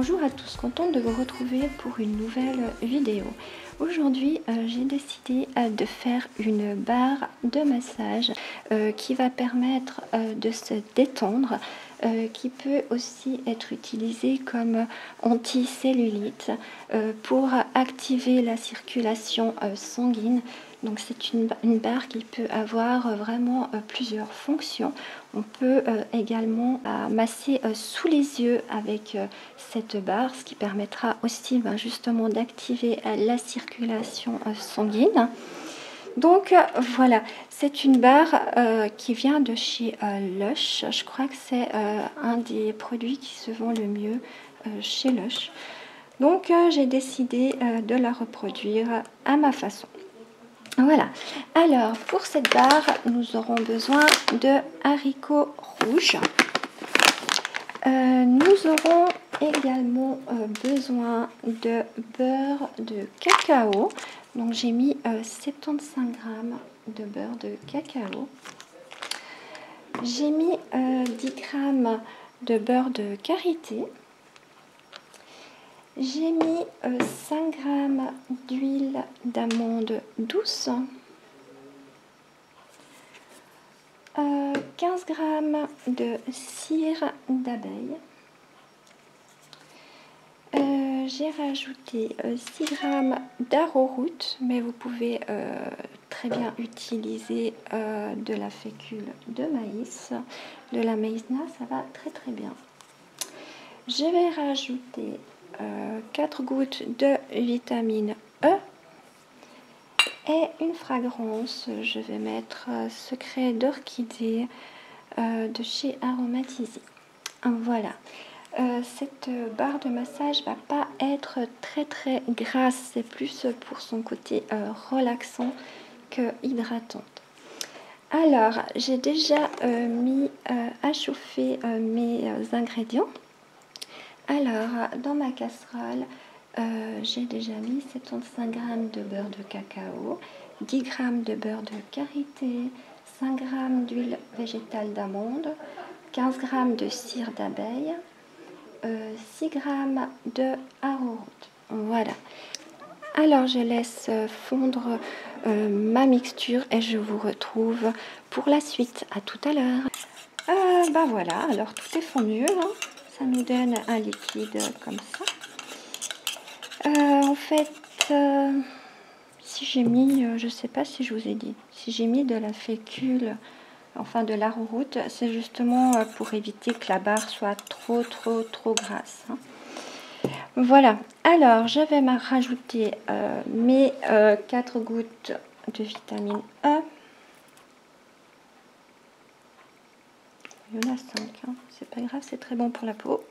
Bonjour à tous, contente de vous retrouver pour une nouvelle vidéo. Aujourd'hui, j'ai décidé de faire une barre de massage qui va permettre de se détendre, qui peut aussi être utilisée comme anti-cellulite pour activer la circulation sanguine. Donc c'est une barre qui peut avoir vraiment plusieurs fonctions. On peut également masser sous les yeux avec cette barre, ce qui permettra aussi justement d'activer la circulation sanguine. Donc voilà, c'est une barre qui vient de chez Lush. Je crois que c'est un des produits qui se vend le mieux chez Lush. Donc j'ai décidé de la reproduire à ma façon. Voilà, alors pour cette barre, nous aurons besoin de haricots rouges. Nous aurons également besoin de beurre de cacao. Donc j'ai mis 75 g de beurre de cacao. J'ai mis 10 g de beurre de karité. J'ai mis 5 g d'huile d'amande douce, 15 g de cire d'abeille. J'ai rajouté 6 g d'arrowroot, mais vous pouvez très bien utiliser de la fécule de maïs, de la maïzena, ça va très bien. Je vais rajouter 4 gouttes de vitamine E et une fragrance. Je vais mettre Secret d'orchidée de chez Aromatisé. Voilà. Cette barre de massage va pas être très grasse, c'est plus pour son côté relaxant que hydratante. Alors j'ai déjà mis à chauffer mes ingrédients. Alors dans ma casserole, j'ai déjà mis 75 g de beurre de cacao, 10 g de beurre de karité, 5 g d'huile végétale d'amande, 15 g de cire d'abeille, 6 g de arrowroot. Voilà. Alors je laisse fondre ma mixture et je vous retrouve pour la suite. À tout à l'heure. Voilà, alors tout est fondu, hein. Ça nous donne un liquide comme ça. En fait, si j'ai mis, je sais pas si je vous ai dit, si j'ai mis de la fécule, enfin de l'arrowroot, c'est justement pour éviter que la barre soit trop grasse, hein. Voilà, alors je vais rajouter mes 4 gouttes de vitamine E. Il y en a 5, hein. C'est pas grave, c'est très bon pour la peau.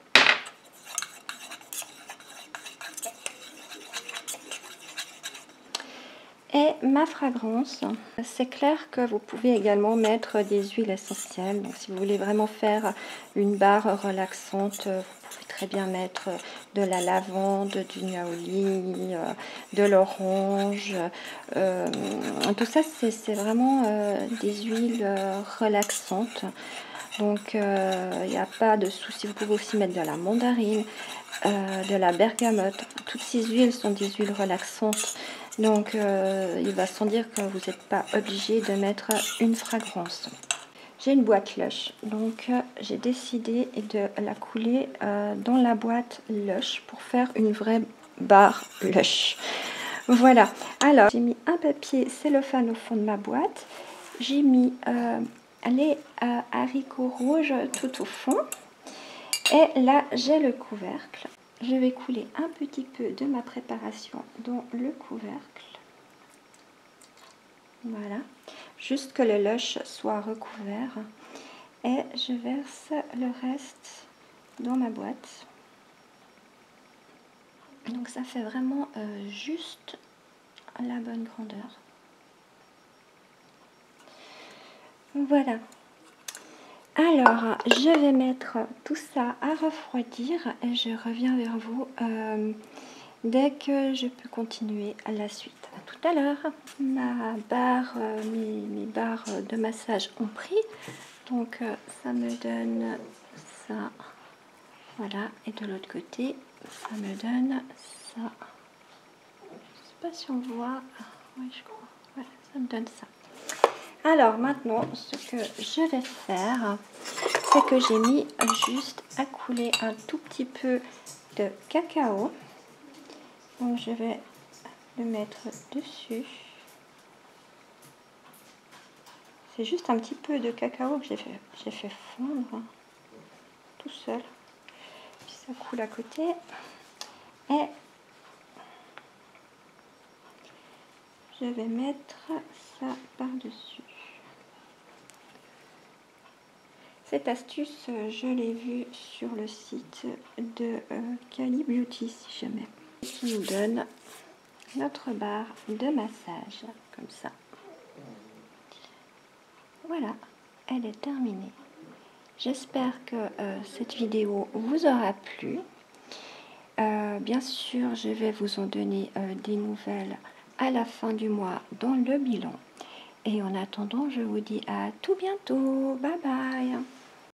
Et ma fragrance, c'est clair que vous pouvez également mettre des huiles essentielles. Donc si vous voulez vraiment faire une barre relaxante, vous pouvez très bien mettre de la lavande, du niaouli, de l'orange. Tout ça, c'est vraiment des huiles relaxantes. Donc il n'y a pas de souci. Vous pouvez aussi mettre de la mandarine, de la bergamote. Toutes ces huiles sont des huiles relaxantes. Donc il va sans dire que vous n'êtes pas obligé de mettre une fragrance. J'ai une boîte Lush, donc j'ai décidé de la couler dans la boîte Lush pour faire une vraie barre Lush. Voilà, alors j'ai mis un papier cellophane au fond de ma boîte. J'ai mis les haricots rouges tout au fond. Et là, j'ai le couvercle. Je vais couler un petit peu de ma préparation dans le couvercle. Voilà, juste que le lush soit recouvert. Et je verse le reste dans ma boîte. Donc ça fait vraiment juste la bonne grandeur. Voilà. Alors, je vais mettre tout ça à refroidir et je reviens vers vous dès que je peux continuer à la suite. À tout à l'heure. Ma barre, mes barres de massage ont pris, donc ça me donne ça. Voilà, et de l'autre côté, ça me donne ça. Je sais pas si on voit. Oui, je crois. Ouais, ça me donne ça. Alors maintenant, ce que je vais faire, c'est que j'ai mis juste à couler un tout petit peu de cacao. Donc je vais le mettre dessus. C'est juste un petit peu de cacao que j'ai fait fondre tout seul. Puis ça coule à côté. Et je vais mettre ça par-dessus. Cette astuce, je l'ai vue sur le site de Cali Beauty, si jamais. Qui nous donne notre barre de massage, comme ça. Voilà, elle est terminée. J'espère que cette vidéo vous aura plu. Bien sûr, je vais vous en donner des nouvelles à la fin du mois dans le bilan. Et en attendant, je vous dis à tout bientôt. Bye bye.